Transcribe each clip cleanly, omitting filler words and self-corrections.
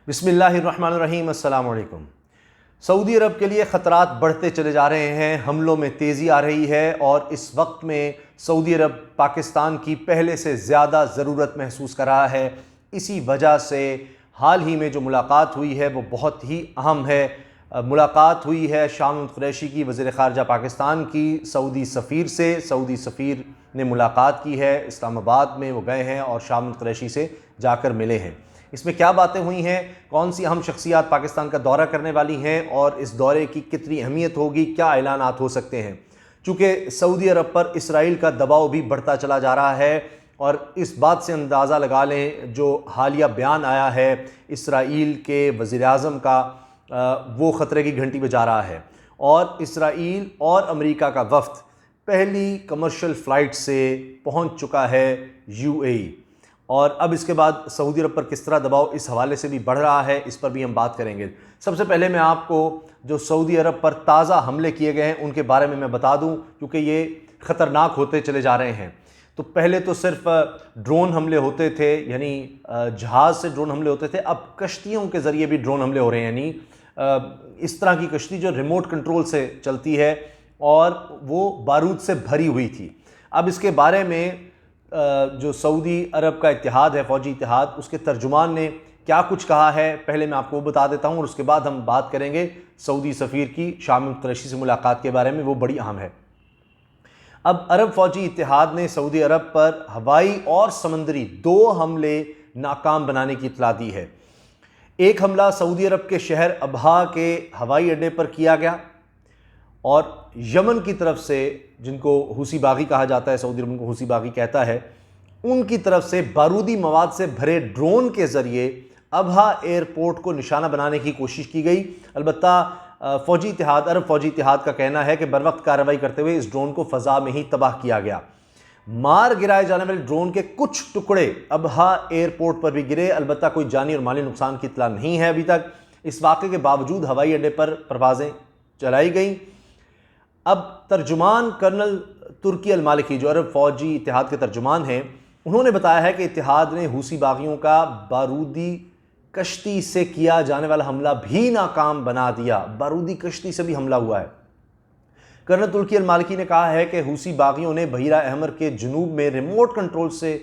बिस्मिल्लाहिर्रहमानिर्रहीम, अस्सलाम वालेकुम। सऊदी अरब के लिए ख़तरात बढ़ते चले जा रहे हैं, हमलों में तेज़ी आ रही है और इस वक्त में सऊदी अरब पाकिस्तान की पहले से ज़्यादा ज़रूरत महसूस कर रहा है। इसी वजह से हाल ही में जो मुलाकात हुई है वो बहुत ही अहम है। मुलाकात हुई है शाह महमूद कुरैशी की, वज़ीर ख़ारजा पाकिस्तान की, सऊदी सफ़ीर से। सऊदी सफ़ीर ने मुलाकात की है, इस्लामाबाद में वो गए हैं और शाह महमूद कुरैशी से जाकर मिले हैं। इसमें क्या बातें हुई हैं, कौन सी अहम शख्सियात पाकिस्तान का दौरा करने वाली हैं और इस दौरे की कितनी अहमियत होगी, क्या ऐलानात हो सकते हैं। चूँकि सऊदी अरब पर इसराइल का दबाव भी बढ़ता चला जा रहा है और इस बात से अंदाज़ा लगा लें, जो हालिया बयान आया है इसराइल के वज़ीर आज़म का, वो ख़तरे की घंटी बजा रहा है। और इसराइल और अमेरिका का वफ़द पहली कमर्शियल फ़्लाइट से पहुँच चुका है UAE, और अब इसके बाद सऊदी अरब पर किस तरह दबाव इस हवाले से भी बढ़ रहा है, इस पर भी हम बात करेंगे। सबसे पहले मैं आपको जो सऊदी अरब पर ताज़ा हमले किए गए हैं उनके बारे में मैं बता दूं, क्योंकि ये ख़तरनाक होते चले जा रहे हैं। तो पहले तो सिर्फ ड्रोन हमले होते थे, यानी जहाज़ से ड्रोन हमले होते थे। अब कश्तियों के ज़रिए भी ड्रोन हमले हो रहे हैं, यानी इस तरह की कश्ती जो रिमोट कंट्रोल से चलती है और वो बारूद से भरी हुई थी। अब इसके बारे में जो सऊदी अरब का इत्तेहाद है, फ़ौजी इत्तेहाद, उसके तर्जुमान ने क्या कुछ कहा है, पहले मैं आपको वो बता देता हूँ और उसके बाद हम बात करेंगे सऊदी सफ़ीर की शाह महमूद कुरैशी से मुलाकात के बारे में, वो बड़ी अहम है। अब अरब फ़ौजी इत्तेहाद ने सऊदी अरब पर हवाई और समंदरी 2 हमले नाकाम बनाने की इत्तला दी है। एक हमला सऊदी अरब के शहर अबहा के हवाई अड्डे पर किया गया और यमन की तरफ से, जिनको हूसी बागी कहा जाता है, सऊदी अरब उनको हूसी बागी कहता है, उनकी तरफ से बारूदी मवाद से भरे ड्रोन के ज़रिए अबहा एयरपोर्ट को निशाना बनाने की कोशिश की गई। अलबत्ता फ़ौजी इत्तेहाद, अरब फ़ौजी इत्तेहाद का कहना है कि बरवक्त कार्रवाई करते हुए इस ड्रोन को फ़ज़ा में ही तबाह किया गया। मार गिराए जाने वाले ड्रोन के कुछ टुकड़े अबहा एयरपोर्ट पर भी गिरे। अलबत्ता कोई जानी और माली नुकसान की इत्तला नहीं है अभी तक। इस वाक़े के बावजूद हवाई अड्डे पर परवाज़ें चलाई गईं। अब तर्जुमान कर्नल तुर्की अल मालिकी, जो अरब फ़ौजी इत्तेहाद के तर्जुमान हैं, उन्होंने बताया है कि इत्तेहाद ने हूसी बागियों का बारूदी कश्ती से किया जाने वाला हमला भी नाकाम बना दिया। बारूदी कश्ती से भी हमला हुआ है। कर्नल तुर्की अल मालिकी ने कहा है कि हूसी बागियों ने बहीरा अहमर के जुनूब में रिमोट कंट्रोल से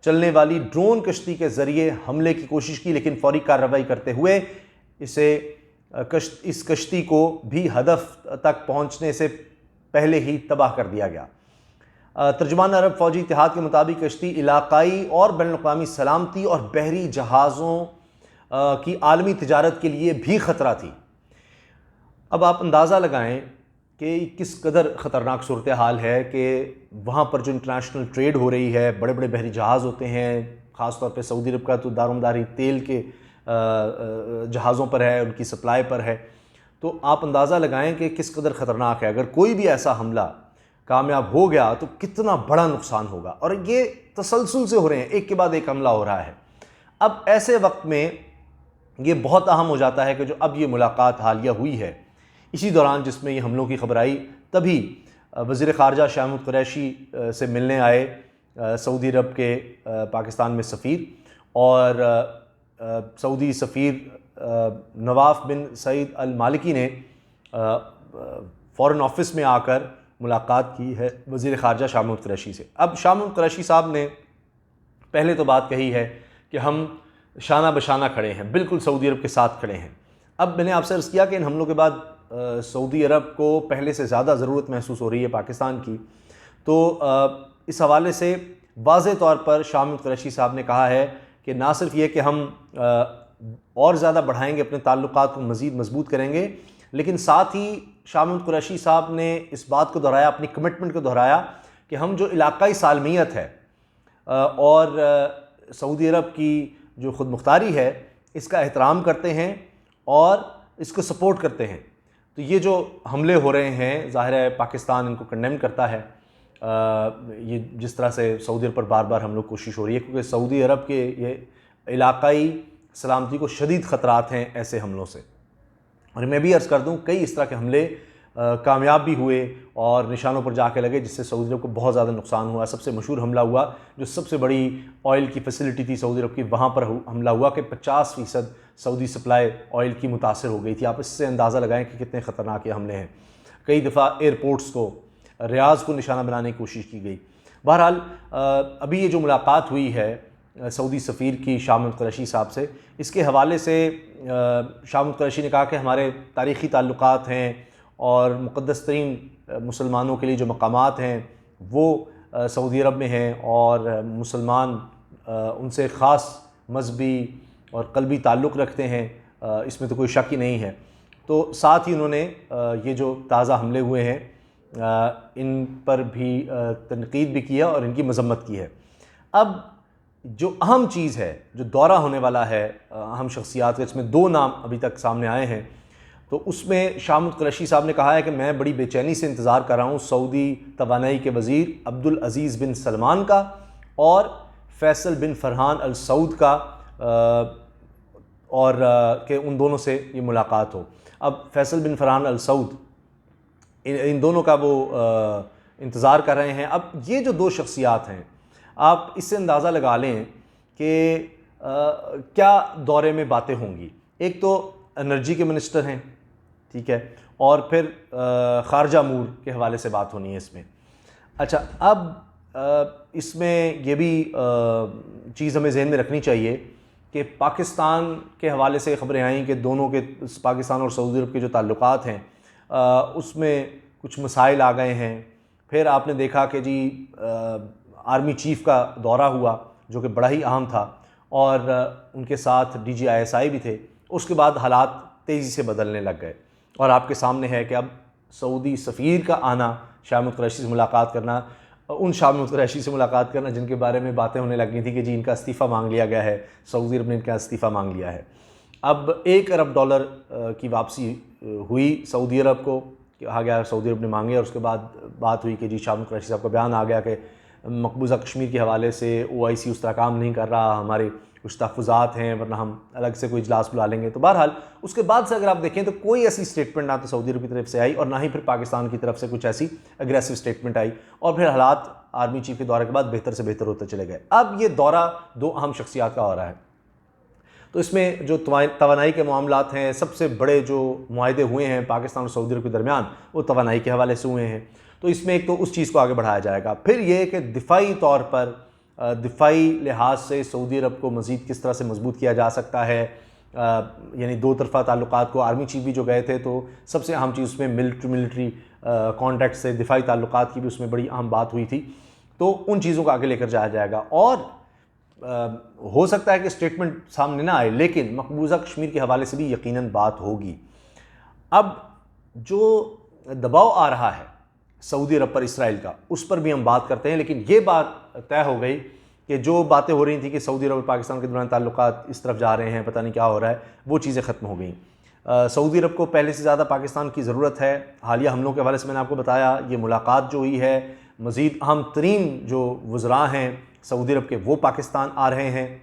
चलने वाली ड्रोन कश्ती के ज़रिए हमले की कोशिश की, लेकिन फौरी कार्रवाई करते हुए इस कश्ती को भी हदफ तक पहुंचने से पहले ही तबाह कर दिया गया। तर्जुमान अरब फ़ौजी इत्तेहाद के मुताबिक कश्ती इलाकाई और बैनुल-अक़वामी सलामती और बहरी जहाज़ों की आलमी तिजारत के लिए भी ख़तरा थी। अब आप अंदाज़ा लगाएं कि किस कदर ख़तरनाक सूरत हाल है कि वहाँ पर जो इंटरनेशनल ट्रेड हो रही है, बड़े बड़े बहरी जहाज़ होते हैं, ख़ास तौर पे सऊदी अरब का तो दारोमदारी तेल के जहाज़ों पर है, उनकी सप्लाई पर है। तो आप अंदाज़ा लगाएं कि किस कदर ख़तरनाक है। अगर कोई भी ऐसा हमला कामयाब हो गया तो कितना बड़ा नुकसान होगा, और ये तसलसल से हो रहे हैं, एक के बाद एक हमला हो रहा है। अब ऐसे वक्त में ये बहुत अहम हो जाता है कि जो अब ये मुलाकात हालिया हुई है, इसी दौरान जिसमें ये हमलों की खबर आई, तभी वज़ीर ख़ारजा शाह महमूद कुरैशी से मिलने आए सऊदी अरब के पाकिस्तान में सफ़ीर, और सऊदी सफ़ीर नवाफ बिन सईद अल मालिकी ने फ़ॉरेन ऑफिस में आकर मुलाकात की है वज़ीर ख़ारजा शाह महमूद कुरैशी से। अब शाह महमूद कुरैशी साहब ने पहले तो बात कही है कि हम शाना बशाना खड़े हैं, बिल्कुल सऊदी अरब के साथ खड़े हैं। अब मैंने आपसे अर्ज़ किया कि इन हमलों के बाद सऊदी अरब को पहले से ज़्यादा ज़रूरत महसूस हो रही है पाकिस्तान की। तो इस हवाले से वाज़े तौर पर शाह महमूद कुरैशी साहब ने कहा है कि ना सिर्फ ये कि हम और ज़्यादा बढ़ाएंगे, अपने ताल्लुकात को मज़ीद मजबूत करेंगे, लेकिन साथ ही शाह महमूद कुरैशी साहब ने इस बात को दोहराया, अपनी कमिटमेंट को दोहराया कि हम जो इलाकाई सालमियत है और सऊदी अरब की जो ख़ुद मुख्तारी है, इसका एहतराम करते हैं और इसको सपोर्ट करते हैं। तो ये जो हमले हो रहे हैं, ज़ाहिर है पाकिस्तान इनको कंडेम करता है। ये जिस तरह से सऊदी अरब पर बार बार हम लोग कोशिश हो रही है, क्योंकि सऊदी अरब के ये इलाकाई सलामती को शदीद ख़तरात हैं ऐसे हमलों से। और मैं भी अर्ज़ कर दूँ, कई इस तरह के हमले कामयाब भी हुए और निशानों पर जाके लगे, जिससे सऊदी अरब को बहुत ज़्यादा नुकसान हुआ। सबसे मशहूर हमला हुआ जो सबसे बड़ी ऑयल की फैसिलिटी थी सऊदी अरब की, वहाँ पर हमला हुआ कि 50% सऊदी सप्लाई ऑयल की मुतासर हो गई थी। आप इससे अंदाज़ा लगाएं कि कितने ख़तरनाक ये हमले हैं। कई दफ़ा एयरपोर्ट्स को, रियाज को निशाना बनाने की कोशिश की गई। बहरहाल अभी ये जो मुलाकात हुई है सऊदी सफ़ीर की शाह महमूद कुरैशी साहब से, इसके हवाले से शाह महमूद कुरैशी ने कहा कि हमारे तारीख़ी ताल्लुकात हैं और मुक़द्दस तरीन मुसलमानों के लिए जो मकामात हैं वो सऊदी अरब में हैं, और मुसलमान उनसे ख़ास मजहबी और क़ल्बी ताल्लुक़ रखते हैं, इसमें तो कोई शक ही नहीं है। तो साथ ही उन्होंने ये जो ताज़ा हमले हुए हैं इन पर भी तनकीद भी किया और इनकी मज़म्मत की है। अब जो अहम चीज़ है, जो दौरा होने वाला है अहम शख्सियात का, इसमें 2 नाम अभी तक सामने आए हैं। तो उसमें शाह महमूद कुरैशी साहब ने कहा है कि मैं बड़ी बेचैनी से इंतज़ार कर रहा हूँ सऊदी तवानाई के वज़ीर अब्दुल अज़ीज़ बिन सलमान का और फैसल बिन फरहान अल सऊद का, और कि उन दोनों से ये मुलाकात हो। अब फैसल बिन फरहान अल सऊद इन दोनों का वो इंतज़ार कर रहे हैं। अब ये जो 2 शख्सियात हैं, आप इससे अंदाज़ा लगा लें कि क्या दौरे में बातें होंगी। एक तो एनर्जी के मिनिस्टर हैं, ठीक है, और फिर ख़ारजा अमूर के हवाले से बात होनी है इसमें। अच्छा, अब इसमें यह भी चीज़ हमें जहन में रखनी चाहिए कि पाकिस्तान के हवाले से ख़बरें आई कि दोनों के, पाकिस्तान और सऊदी अरब के जो ताल्लुकात हैं उसमें कुछ मसाइल आ गए हैं। फिर आपने देखा कि जी आर्मी चीफ़ का दौरा हुआ जो कि बड़ा ही अहम था, और उनके साथ DGISI भी थे। उसके बाद हालात तेज़ी से बदलने लग गए, और आपके सामने है कि अब सऊदी सफ़ीर का आना, शाह महमूद कुरैशी से मुलाकात करना, उन शाह महमूद कुरैशी से मुलाकात करना जिनके बारे में बातें होने लग गई थी कि जी इनका इस्तीफ़ा मांग लिया गया है, सऊदी अरब ने इनका इस्तीफ़ा मांग लिया है। अब $1 अरब की वापसी हुई सऊदी अरब को, कहा गया सऊदी अरब ने मांगे, और उसके बाद बात हुई कि जी शाह महमूद कुरैशी साहब का बयान आ गया कि मकबूजा कश्मीर के हवाले से OIC उस तरह काम नहीं कर रहा, हमारे कुछ तहफ़्फ़ुज़ात हैं, वरना हम अलग से कोई इजलास बुला लेंगे। तो बहरहाल उसके बाद से अगर आप देखें तो कोई ऐसी स्टेटमेंट ना तो सऊदी अरब की तरफ से आई और ना ही फिर पाकिस्तान की तरफ से कुछ ऐसी एग्रेसिव स्टेटमेंट आई, और फिर हालात आर्मी चीफ के दौरे के बाद बेहतर से बेहतर होते चले गए। अब ये दौरा 2 अहम शख्सियात का हो रहा है, तो इसमें जो तवानाई के मामलात हैं, सबसे बड़े जो मुआहदे हुए हैं पाकिस्तान और सऊदी अरब के दरमियान, वो तवानाई के हवाले से हुए हैं। तो इसमें एक तो उस चीज़ को आगे बढ़ाया जाएगा, फिर ये कि दिफाई तौर पर, दिफाई लिहाज से सऊदी अरब को मज़ीद किस तरह से मजबूत किया जा सकता है, यानी 2 तरफ़ा ताल्लुकात को, आर्मी चीफ भी जो गए थे तो सबसे अहम चीज़ उसमें मिलिट्री कॉन्टैक्ट से दिफाई ताल्लुकात की भी उसमें बड़ी अहम बात हुई थी। तो उन चीज़ों को आगे लेकर जाया जाएगा, और हो सकता है कि स्टेटमेंट सामने ना आए, लेकिन मकबूजा कश्मीर के हवाले से भी यकीनन बात होगी। अब जो दबाव आ रहा है सऊदी अरब पर इसराइल का, उस पर भी हम बात करते हैं, लेकिन ये बात तय हो गई कि जो बातें हो रही थी कि सऊदी अरब और पाकिस्तान के दौरान ताल्लुकात इस तरफ जा रहे हैं, पता नहीं क्या हो रहा है, वो चीज़ें ख़त्म हो गई। सऊदी अरब को पहले से ज़्यादा पाकिस्तान की ज़रूरत है। हालिया हमलों के हवाले से मैंने आपको बताया, ये मुलाकात जो हुई है, मज़ीद अहम तरीन जो वज़रा हैं सऊदी अरब के वो पाकिस्तान आ रहे हैं,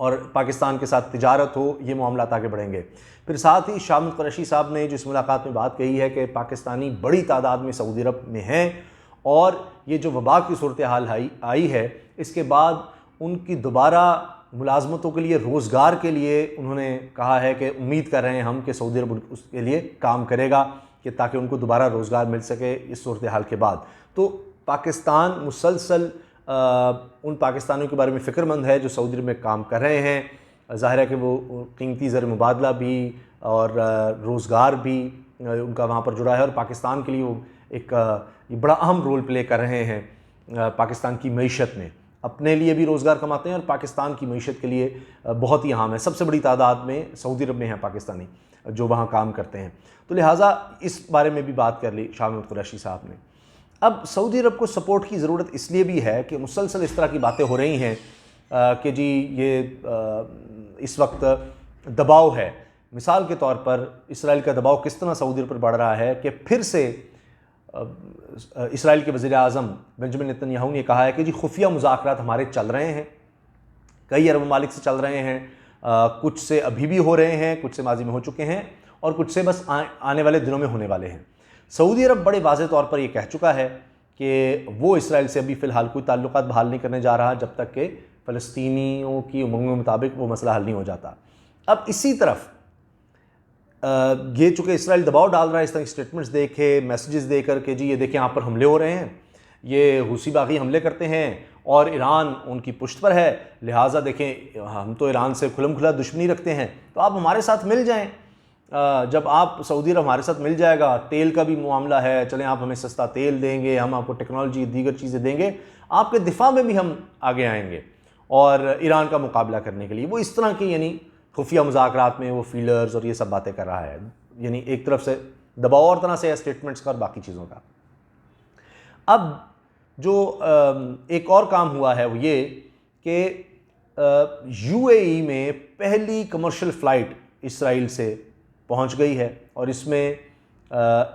और पाकिस्तान के साथ तिजारत हो, ये मामलात आगे बढ़ेंगे। फिर साथ ही शाह महमूद कुरैशी साहब ने जिस मुलाकात में बात कही है कि पाकिस्तानी बड़ी तादाद में सऊदी अरब में हैं, और ये जो वबा की सूरत हाल आई है, इसके बाद उनकी दोबारा मुलाजमतों के लिए, रोज़गार के लिए उन्होंने कहा है कि उम्मीद कर रहे हैं हम कि सऊदी अरब उसके लिए काम करेगा कि ताकि उनको दोबारा रोज़गार मिल सके इस सूरत हाल के बाद। तो पाकिस्तान मुसलसल उन पाकिस्तानियों के बारे में फ़िक्रमंद है जो सऊदी अरब में काम कर रहे हैं। ज़ाहिर है कि वो कीमती ज़र मुबादला भी और रोज़गार भी उनका वहाँ पर जुड़ा है, और पाकिस्तान के लिए वो एक बड़ा अहम रोल प्ले कर रहे हैं पाकिस्तान की मईशत में। अपने लिए भी रोज़गार कमाते हैं और पाकिस्तान की मईशत के लिए बहुत ही अहम है। सबसे बड़ी तादाद में सऊदी अरब में हैं पाकिस्तानी जो वहाँ काम करते हैं। तो लिहाजा इस बारे में भी बात कर ली शाह महमूद कुरैशी साहब ने। अब सऊदी अरब को सपोर्ट की ज़रूरत इसलिए भी है कि मुसलसल इस तरह की बातें हो रही हैं कि जी ये इस वक्त दबाव है। मिसाल के तौर पर इसराइल का दबाव किस तरह सऊदी अरब पर बढ़ रहा है कि फिर से इसराइल के वज़ीर आज़म बेंजामिन नेतन्याहू ने कहा है कि जी खुफिया मुज़ाकरात हमारे चल रहे हैं, कई अरब ममालिक से चल रहे हैं, कुछ से अभी भी हो रहे हैं, कुछ से माजी में हो चुके हैं, और कुछ से बस आने वाले दिनों में होने वाले हैं। सऊदी अरब बड़े वाज़ेह तौर पर यह कह चुका है कि वो इसराइल से अभी फ़िलहाल कोई ताल्लुकात बहाल नहीं करने जा रहा जब तक कि फ़लस्तीनियों की उमंगों के मुताबिक वो मसला हल नहीं हो जाता। अब इसी तरफ ये चूँकि इसराइल दबाव डाल रहा है, इस तरह की स्टेटमेंट्स देखे, मैसेजेस देकर के जी ये देखें यहाँ पर हमले हो रहे हैं, ये हुसी बागी हमले करते हैं और ईरान उनकी पुष्ट पर है, लिहाजा देखें हम तो ईरान से खुलम खुला दुश्मनी रखते हैं, तो आप हमारे साथ मिल जाएं। जब आप सऊदी अरब हमारे साथ मिल जाएगा, तेल का भी मामला है, चलें आप हमें सस्ता तेल देंगे, हम आपको टेक्नोलॉजी दीगर चीज़ें देंगे, आपके दिफा में भी हम आगे आएंगे और ईरान का मुकाबला करने के लिए। वो इस तरह की यानी खुफिया मुज़ाकरात में वो फीलर्स और ये सब बातें कर रहा है, यानी एक तरफ से दबाव और तरह से स्टेटमेंट्स का और बाकी चीज़ों का। अब जो एक और काम हुआ है वो ये कि यूएई में पहली कमर्शियल फ़्लाइट इसराइल से पहुंच गई है और इसमें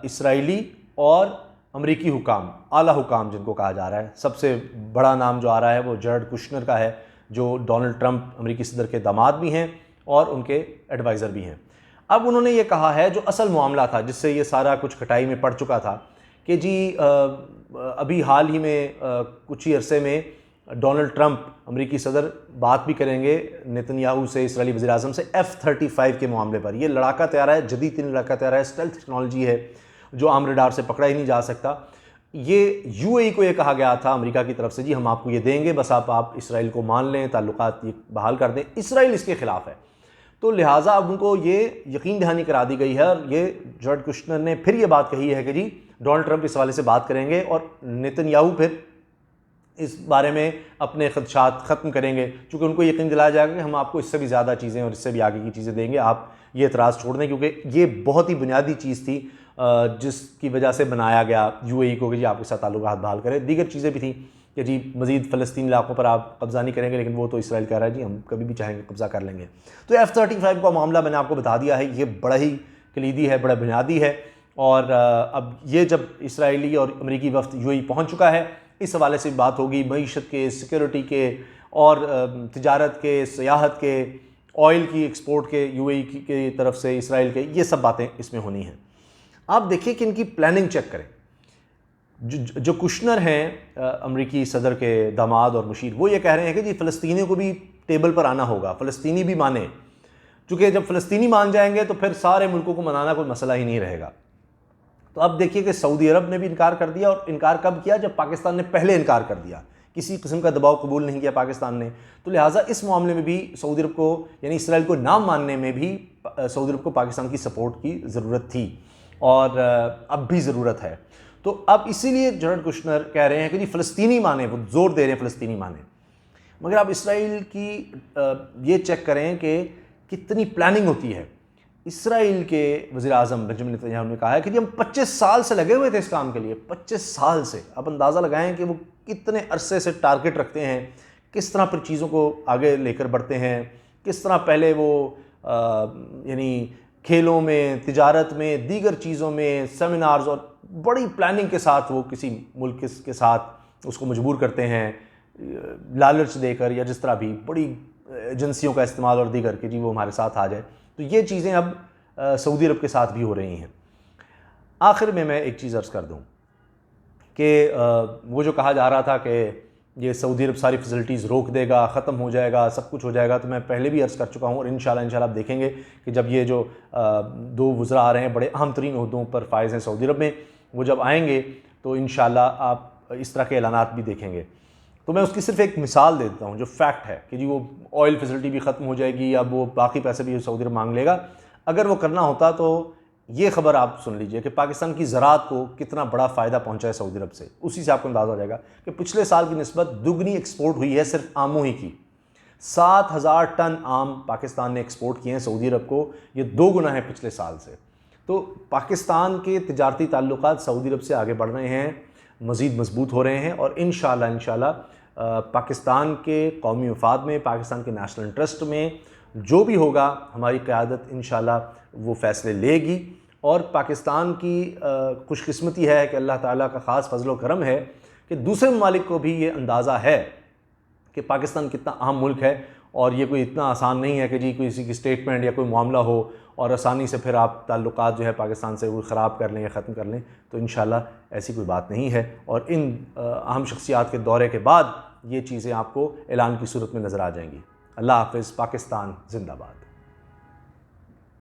इसराइली और अमरीकी हुकाम, आला हुकाम जिनको कहा जा रहा है, सबसे बड़ा नाम जो आ रहा है वो जैरेड कुशनर का है, जो डोनाल्ड ट्रंप अमरीकी सदर के दामाद भी हैं और उनके एडवाइज़र भी हैं। अब उन्होंने ये कहा है, जो असल मामला था जिससे ये सारा कुछ खटाई में पड़ चुका था, कि जी अभी हाल ही में कुछ ही अरसे में डोनाल्ड ट्रंप अमरीकी सदर बात भी करेंगे नेतन्याहू से, इसराइली वज़ीर-ए-आज़म से F-35 के मामले पर। ये लड़ाका तैयार है, जदीद लड़ाका तैयार है, स्टेल्थ टेक्नोलॉजी है जो आम रडार से पकड़ा ही नहीं जा सकता। ये यूएई को ये कहा गया था अमेरिका की तरफ से, जी हम आपको ये देंगे, बस आप इसराइल को मान लें, ताल्लुकात ये बहाल कर दें। इसराइल इसके ख़िलाफ़ है, तो लिहाजा अब उनको ये यकीन दहानी करा दी गई है और ये जैरेड कुशनर ने फिर ये बात कही है कि जी डोनाल्ड ट्रंप इस हवाले से बात करेंगे और नेतन्याहू फिर इस बारे में अपने खदशात ख़त्म करेंगे, चूँकि उनको यकीन दिलाया जाएगा कि हम आपको इससे भी ज़्यादा चीज़ें और इससे भी आगे की चीज़ें देंगे, आप ये एतराज़ छोड़ दें, क्योंकि ये बहुत ही बुनियादी चीज़ थी जिसकी वजह से बनाया गया यूएई को कि जी आपके साथ ताल्लुकात बहाल करें। दीगर चीज़ें भी थी कि जी मज़ीद फ़लस्तीनी इलाकों पर आप कब्ज़ा नहीं करेंगे, लेकिन वो तो इसराइल कह रहा है जी हम कभी भी चाहेंगे कब्ज़ा कर लेंगे। तो F-35 का मामला मैंने आपको बता दिया है, ये बड़ा ही कलीदी है, बड़ा बुनियादी है। और अब ये जब इसराइली और अमरीकी वफ्द यूएई पहुँच चुका है, इस हवाले से बात होगी मईशत के, सिक्योरिटी के और तिजारत के, सियाहत के, ऑयल की एक्सपोर्ट के यूएई की तरफ से इसराइल के, ये सब बातें इसमें होनी हैं। आप देखिए कि इनकी प्लानिंग चेक करें। जो कुशनर हैं अमरीकी सदर के दामाद और मुशीर, वो ये कह रहे हैं कि जी फ़लस्तीनियों को भी टेबल पर आना होगा, फ़लस्तीनी भी माने, चूँकि जब फ़लस्तीनी मान जाएंगे तो फिर सारे मुल्कों को मनाना कोई मसला ही नहीं रहेगा। तो अब देखिए कि सऊदी अरब ने भी इनकार कर दिया, और इनकार कब किया? जब पाकिस्तान ने पहले इनकार कर दिया, किसी किस्म का दबाव कबूल नहीं किया पाकिस्तान ने। तो लिहाजा इस मामले में भी सऊदी अरब को, यानी इसराइल को ना मानने में भी सऊदी अरब को पाकिस्तान की सपोर्ट की ज़रूरत थी और अब भी ज़रूरत है। तो अब इसीलिए जैरेड कुशनर कह रहे हैं कि जी फ़लस्तीनी माने, वो ज़ोर दे रहे हैं फ़लस्तीनी माने। मगर आप इसराइल की ये चेक करें कि कितनी प्लानिंग होती है। इसराइल के वज़ीर-ए-आज़म बेंजामिन नेतन्याहू ने कहा है कि जी हम 25 साल से लगे हुए थे इस काम के लिए, 25 साल से। आप अंदाज़ा लगाएं कि वो कितने अरसे से टारगेट रखते हैं, किस तरह पर चीज़ों को आगे लेकर बढ़ते हैं, किस तरह पहले वो यानी खेलों में, तिजारत में, दीगर चीज़ों में सेमिनार्स और बड़ी प्लानिंग के साथ वो किसी मुल्क के साथ उसको मजबूर करते हैं लालच देकर, या जिस तरह भी बड़ी एजेंसियों का इस्तेमाल और दीगर कि जी वो हमारे साथ आ जाए। तो ये चीज़ें अब सऊदी अरब के साथ भी हो रही हैं। आखिर में मैं एक चीज़ अर्ज़ कर दूं कि वो जो कहा जा रहा था कि ये सऊदी अरब सारी फैसिलिटीज़ रोक देगा, ख़त्म हो जाएगा, सब कुछ हो जाएगा, तो मैं पहले भी अर्ज़ कर चुका हूँ और इंशाल्लाह आप देखेंगे कि जब ये जो दो वज़रा आ रहे हैं बड़े अहम तरीन ओहदों पर फायज़ हैं सऊदी अरब में, वो जब आएंगे तो इंशाल्लाह आप इस तरह के ऐलानात भी देखेंगे। तो मैं उसकी सिर्फ एक मिसाल दे देता हूँ जो फैक्ट है कि जी वो ऑयल फैसिलिटी भी ख़त्म हो जाएगी, अब वो बाकी पैसे भी सऊदी अरब मांग लेगा। अगर वो करना होता तो ये ख़बर आप सुन लीजिए कि पाकिस्तान की ज़राअत को कितना बड़ा फ़ायदा पहुँचा है सऊदी अरब से। उसी से आपको अंदाज़ा हो जाएगा कि पिछले साल की निस्बत दुगनी एक्सपोर्ट हुई है सिर्फ आमों ही की। 7,000 टन आम पाकिस्तान ने एक्सपोर्ट किए हैं सऊदी अरब को, ये 2 गुना है पिछले साल से। तो पाकिस्तान के तिजारती ताल्लुकात सऊदी अरब से आगे बढ़ रहे हैं, मज़ीद मजबूत हो रहे हैं और इंशाल्लाह पाकिस्तान के कौमी मफाद में, पाकिस्तान के नेशनल इंटरेस्ट में जो भी होगा, हमारी क़यादत इंशाल्लाह वो फ़ैसले लेगी। और पाकिस्तान की खुशकिस्मती है कि अल्लाह ताला का ख़ास फजल करम है कि दूसरे ममालिक को भी ये अंदाज़ा है कि पाकिस्तान कितना अहम मुल्क है और ये कोई इतना आसान नहीं है कि जी किसी की स्टेटमेंट या कोई मामला हो और आसानी से फिर आप ताल्लुकात जो है पाकिस्तान से वो ख़राब कर लें या ख़त्म कर लें। तो इंशाल्लाह ऐसी कोई बात नहीं है और इन अहम शख्सियात के दौरे के बाद ये चीज़ें आपको ऐलान की सूरत में नज़र आ जाएंगी। अल्लाह हाफ़िज़। पाकिस्तान ज़िंदाबाद।